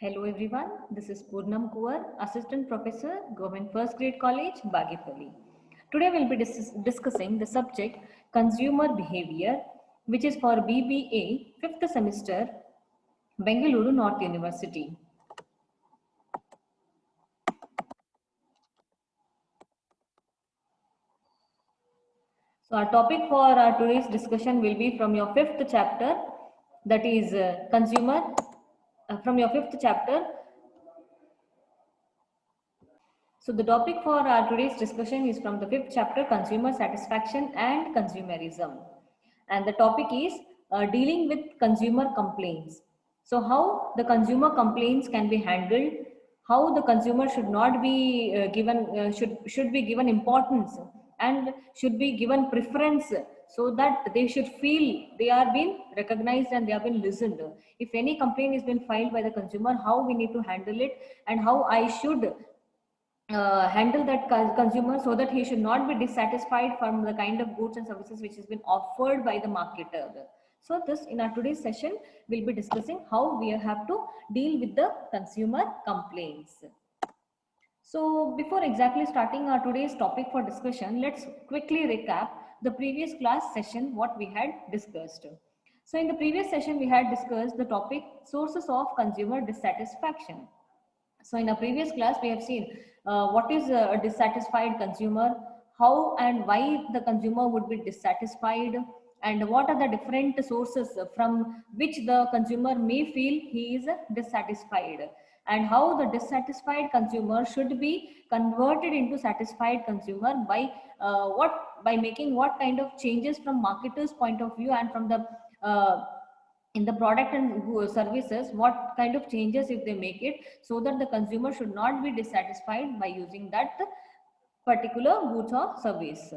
Hello everyone, this is Purnam Kuar, Assistant Professor, Government First Grade College, Bagipalli. Today we'll be discussing the subject Consumer Behavior, which is for BBA 5th semester, Bengaluru North University. So our topic for our today's discussion will be from your 5th chapter, that is from your 5th chapter. So the topic for our today's discussion is from the 5th chapter, Consumer Satisfaction and Consumerism. And the topic is dealing with consumer complaints. So how the consumer complaints can be handled, how the consumer should not be should be given importance and should be given preference, so that they should feel they are being recognized and they have been listened. If any complaint is been filed by the consumer, how we need to handle it and how I should handle that consumer, so that he should not be dissatisfied from the kind of goods and services which has been offered by the marketer. So this, in our today's session, we'll be discussing how we have to deal with the consumer complaints. So before exactly starting our today's topic for discussion, let's quickly recap the previous class session, what we had discussed. So in the previous session, we had discussed the topic sources of consumer dissatisfaction. So in a previous class, we have seen what is a dissatisfied consumer, how and why the consumer would be dissatisfied, and what are the different sources from which the consumer may feel he is dissatisfied, and how the dissatisfied consumer should be converted into satisfied consumer by making what kind of changes from marketer's point of view and from the in the product and services, what kind of changes if they make it, so that the consumer should not be dissatisfied by using that particular goods or service.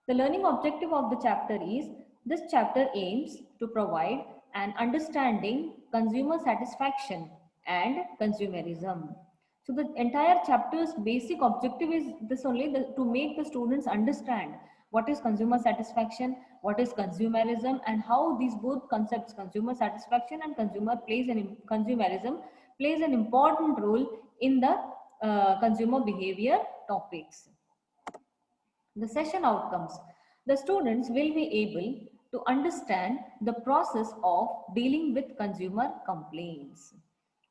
The learning objective of the chapter is, this chapter aims to provide an understanding consumer satisfaction and consumerism. So the entire chapter's basic objective is this only, to make the students understand what is consumer satisfaction, what is consumerism, and how these both concepts, consumer satisfaction and consumerism, plays an important role in the consumer behavior topics. The session outcomes. The students will be able to understand the process of dealing with consumer complaints.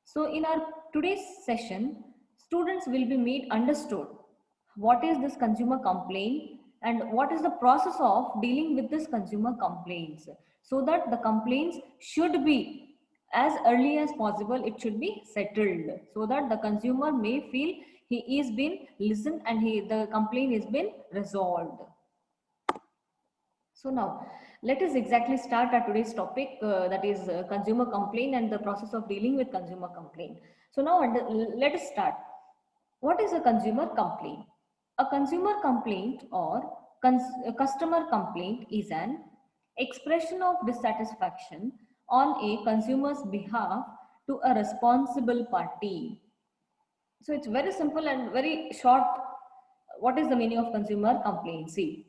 So in our today's session, students will be made understood what is this consumer complaint and what is the process of dealing with this consumer complaints, so that the complaints should be, as early as possible, it should be settled, so that the consumer may feel he is been listened and the complaint is been resolved. So now let us exactly start our today's topic, that is consumer complaint and the process of dealing with consumer complaint. So now let us start. What is a consumer complaint? A consumer complaint or a customer complaint is an expression of dissatisfaction on a consumer's behalf to a responsible party. So it's very simple and very short. What is the meaning of consumer complaint? See,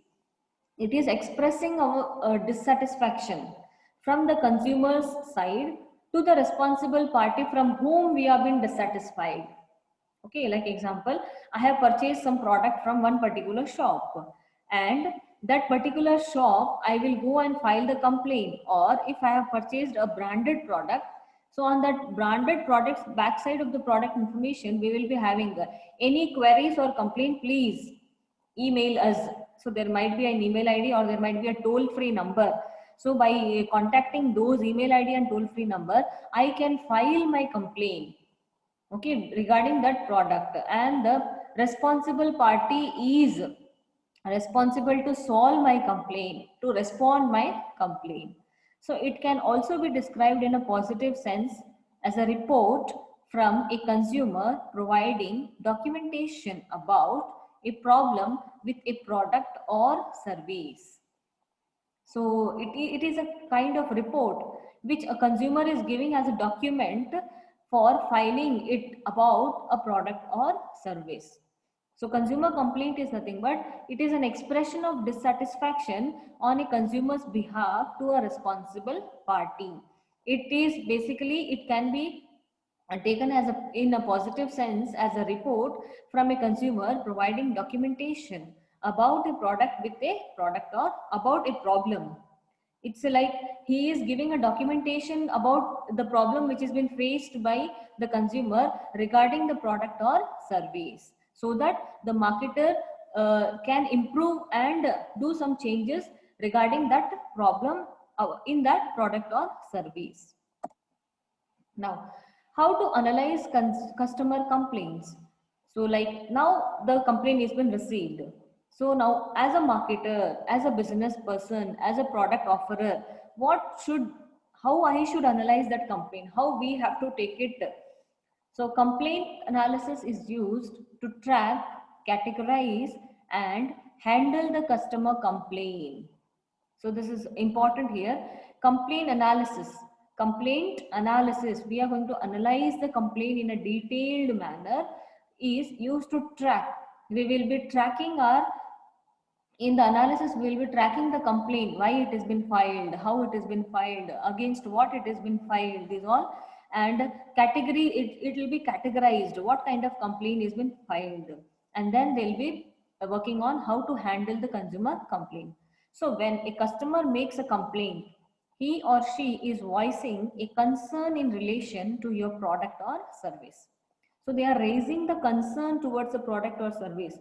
it is expressing our dissatisfaction from the consumer's side to the responsible party from whom we have been dissatisfied. Okay, like example, I have purchased some product from one particular shop, and that particular shop, I will go and file the complaint. Or if I have purchased a branded product, so on that branded product's backside of the product information, we will be having any queries or complaint, please email us. So there might be an email ID or there might be a toll-free number. So by contacting those email ID and toll-free number, I can file my complaint, okay, regarding that product, and the responsible party is responsible to solve my complaint, to respond my complaint. So it can also be described in a positive sense as a report from a consumer providing documentation about a problem with a product or service. So it is a kind of report which a consumer is giving as a document for filing it about a product or service. So consumer complaint is nothing but it is an expression of dissatisfaction on a consumer's behalf to a responsible party. It is basically, it can be taken as in a positive sense as a report from a consumer providing documentation about a product with a product or about a problem. It's like he is giving a documentation about the problem which has been faced by the consumer regarding the product or service, so that the marketer can improve and do some changes regarding that problem in that product or service. Now, how to analyze customer complaints? So like now the complaint has been received. So now as a marketer, as a business person, as a product offerer, how I should analyze that complaint, how we have to take it. So complaint analysis is used to track, categorize and handle the customer complaint. So this is important here. Complaint analysis. Complaint analysis. We are going to analyze the complaint in a detailed manner is used to track. We will be tracking in the analysis, we will be tracking the complaint, why it has been filed, how it has been filed, against what it has been filed, these all. And category, it will be categorized, what kind of complaint has been filed. And then they'll be working on how to handle the consumer complaint. So when a customer makes a complaint, he or she is voicing a concern in relation to your product or service. So they are raising the concern towards the product or service.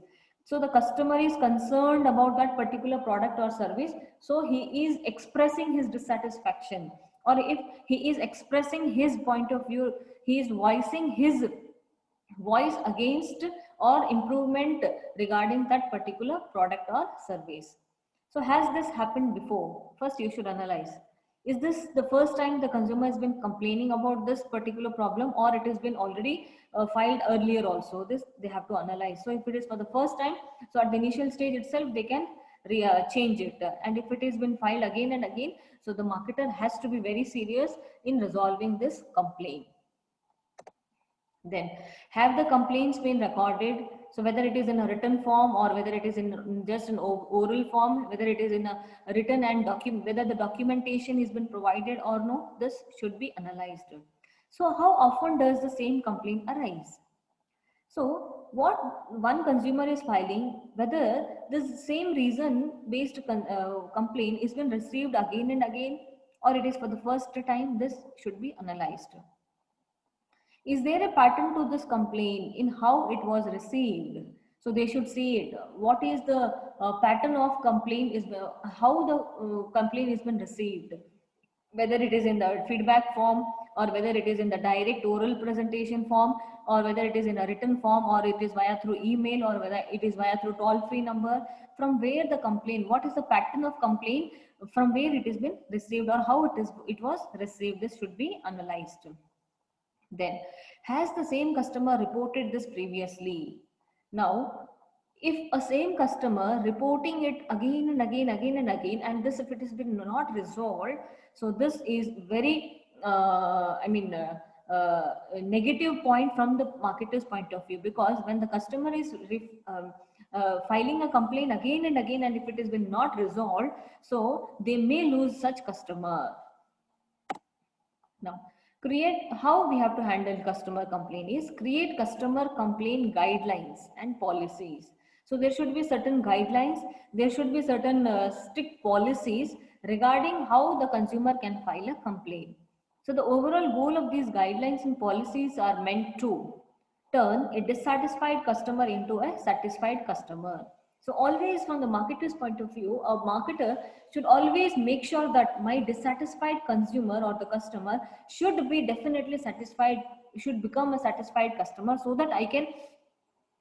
So the customer is concerned about that particular product or service. So he is expressing his dissatisfaction, or if he is expressing his point of view, he is voicing his voice against or improvement regarding that particular product or service. So has this happened before? First you should analyze. Is this the first time the consumer has been complaining about this particular problem, or it has been already filed earlier also? This they have to analyze. So if it is for the first time, so at the initial stage itself they can change it. And if it has been filed again and again, so the marketer has to be very serious in resolving this complaint. Then have the complaints been recorded? So whether it is in a written form or whether it is in just an oral form, whether it is in a written and whether the documentation has been provided or no, this should be analyzed. So how often does the same complaint arise? So what one consumer is filing, whether this same reason based complaint is been received again and again, or it is for the first time, this should be analyzed. Is there a pattern to this complaint in how it was received? So they should see it. What is the pattern of complaint, is how the complaint has been received? Whether it is in the feedback form, or whether it is in the direct oral presentation form, or whether it is in a written form, or it is via through email, or whether it is via through toll-free number. From where the complaint, what is the pattern of complaint, from where it has been received, or how it was received, this should be analyzed. Then, has the same customer reported this previously? Now, if a same customer reporting it again and again, and this if it has been not resolved, so this is very, negative point from the marketer's point of view, because when the customer is filing a complaint again and again, and if it has been not resolved, so they may lose such customer. Now, how we have to handle customer complaint is create customer complaint guidelines and policies. So there should be certain guidelines, there should be certain strict policies regarding how the consumer can file a complaint. So the overall goal of these guidelines and policies are meant to turn a dissatisfied customer into a satisfied customer. So always from the marketer's point of view, a marketer should always make sure that my dissatisfied consumer or the customer should be definitely satisfied, should become a satisfied customer, so that I can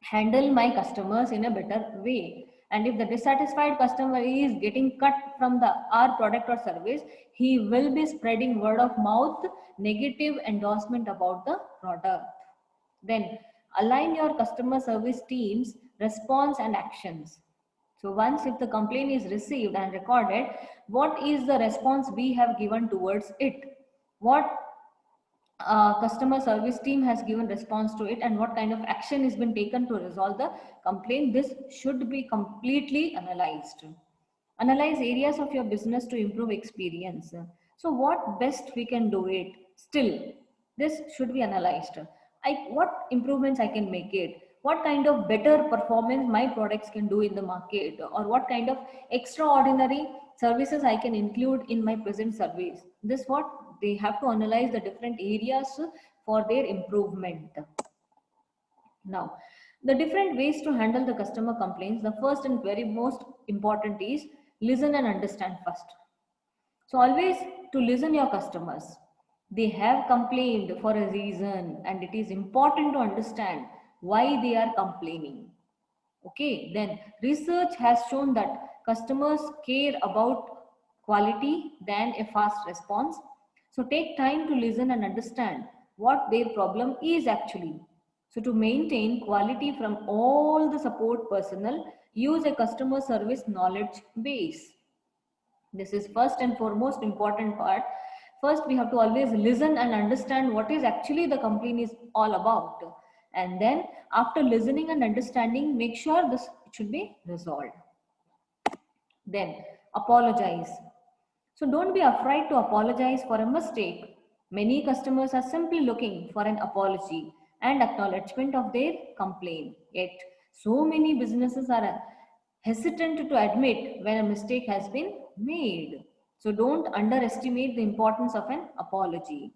handle my customers in a better way. And if the dissatisfied customer is getting cut from our product or service, he will be spreading word of mouth, negative endorsement about the product. Then align your customer service team's response and actions. So once if the complaint is received and recorded, what is the response we have given towards it? What customer service team has given response to it, and what kind of action has been taken to resolve the complaint? This should be completely analyzed. Analyze areas of your business to improve experience. So what best we can do it still? This should be analyzed. What improvements I can make it, what kind of better performance my products can do in the market, or what kind of extraordinary services I can include in my present service. This what they have to analyze the different areas for their improvement. Now, the different ways to handle the customer complaints, the first and very most important is listen and understand first. So always to listen your customers. They have complained for a reason and it is important to understand why they are complaining. Okay, then research has shown that customers care about quality than a fast response. So take time to listen and understand what their problem is actually. So to maintain quality from all the support personnel, use a customer service knowledge base. This is first and foremost important part. First, we have to always listen and understand what is actually the complaint is all about. And then after listening and understanding, make sure this should be resolved. Then apologize. So don't be afraid to apologize for a mistake. Many customers are simply looking for an apology and acknowledgement of their complaint. Yet so many businesses are hesitant to admit when a mistake has been made. So don't underestimate the importance of an apology.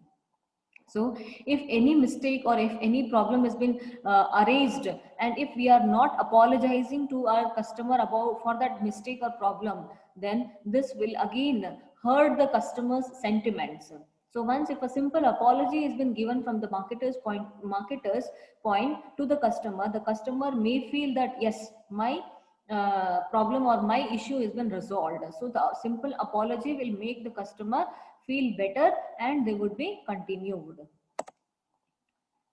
So if any mistake or if any problem has been erased, and if we are not apologizing to our customer about for that mistake or problem, then this will again hurt the customer's sentiments. So once if a simple apology has been given from the marketer's point to the customer may feel that yes, my problem or my issue has been resolved. So the simple apology will make the customer feel better and they would be continued.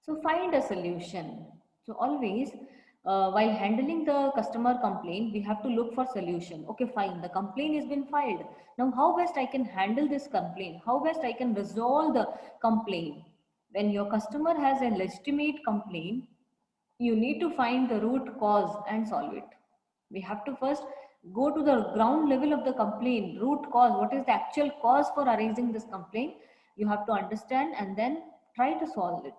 So find a solution. So always while handling the customer complaint, we have to look for solution. Okay, fine, the complaint has been filed. Now how best I can handle this complaint? How best I can resolve the complaint? When your customer has a legitimate complaint, you need to find the root cause and solve it. We have to first go to the ground level of the complaint, root cause. What is the actual cause for arising this complaint? You have to understand and then try to solve it.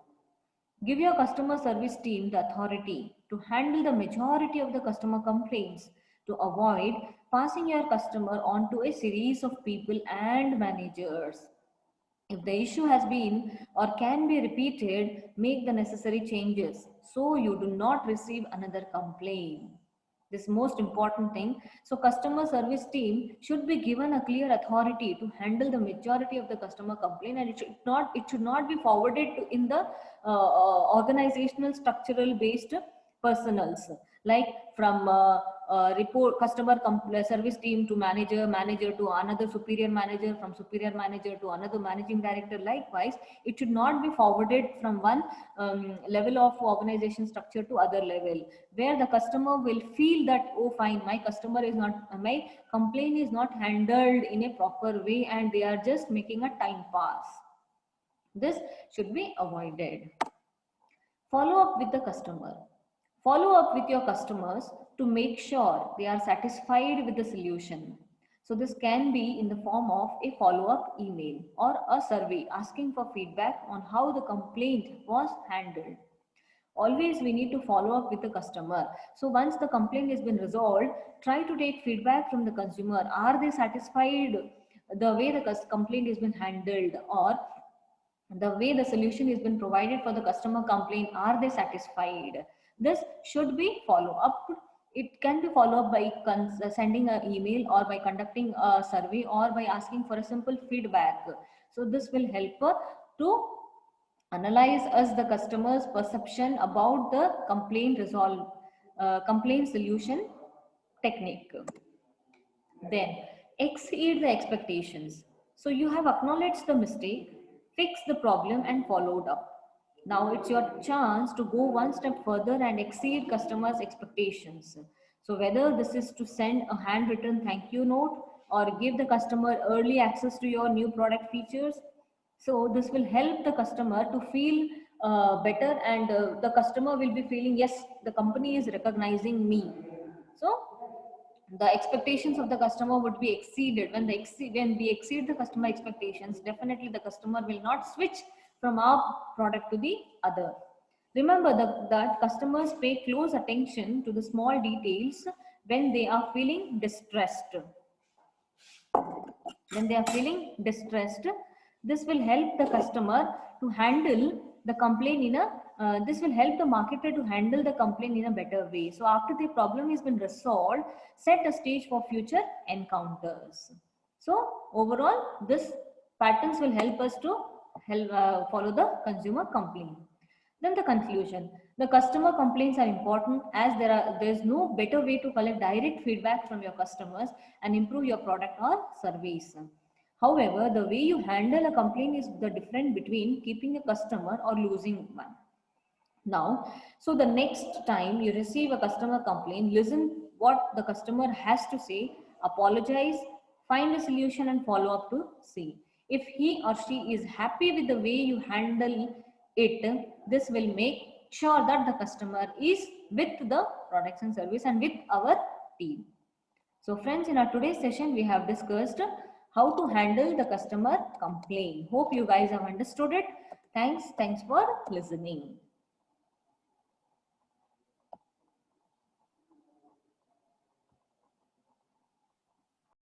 Give your customer service team the authority to handle the majority of the customer complaints to avoid passing your customer on to a series of people and managers. If the issue has been or can be repeated, make the necessary changes so you do not receive another complaint. This most important thing. So customer service team should be given a clear authority to handle the majority of the customer complaint, and it should not be forwarded to in the organizational structural based personals, like from report customer service team to manager to another superior manager, from superior manager to another managing director. Likewise, it should not be forwarded from one level of organization structure to other level, where the customer will feel that, oh fine, my complaint is not handled in a proper way and they are just making a time pass. This should be avoided. Follow up with the customer. Follow up with your customers to make sure they are satisfied with the solution. So this can be in the form of a follow-up email or a survey asking for feedback on how the complaint was handled. Always we need to follow up with the customer. So once the complaint has been resolved, try to take feedback from the consumer. Are they satisfied the way the complaint has been handled, or the way the solution has been provided for the customer complaint? Are they satisfied? This should be follow up. It can be followed up by sending an email or by conducting a survey or by asking for a simple feedback. So this will help to analyze us the customer's perception about the complaint solution technique. Then exceed the expectations. So you have acknowledged the mistake, fixed the problem and followed up. Now it's your chance to go one step further and exceed customers' expectations. So whether this is to send a handwritten thank you note or give the customer early access to your new product features. So this will help the customer to feel better, and the customer will be feeling, yes, the company is recognizing me. So the expectations of the customer would be exceeded. When we exceed the customer expectations, definitely the customer will not switch from our product to the other. Remember that customers pay close attention to the small details when they are feeling distressed. When they are feeling distressed, this will help the customer to handle the complaint in a this will help the marketer to handle the complaint in a better way. So after the problem has been resolved, set a stage for future encounters. So overall, this patterns will help us to follow the consumer complaint. Then the conclusion. The customer complaints are important as there's no better way to collect direct feedback from your customers and improve your product or service. However, the way you handle a complaint is the difference between keeping a customer or losing one. Now, so the next time you receive a customer complaint, listen what the customer has to say, apologize, find a solution and follow up to see. If he or she is happy with the way you handle it, this will make sure that the customer is with the products and service and with our team. So friends, in our today's session, we have discussed how to handle the customer complaint. Hope you guys have understood it. Thanks for listening.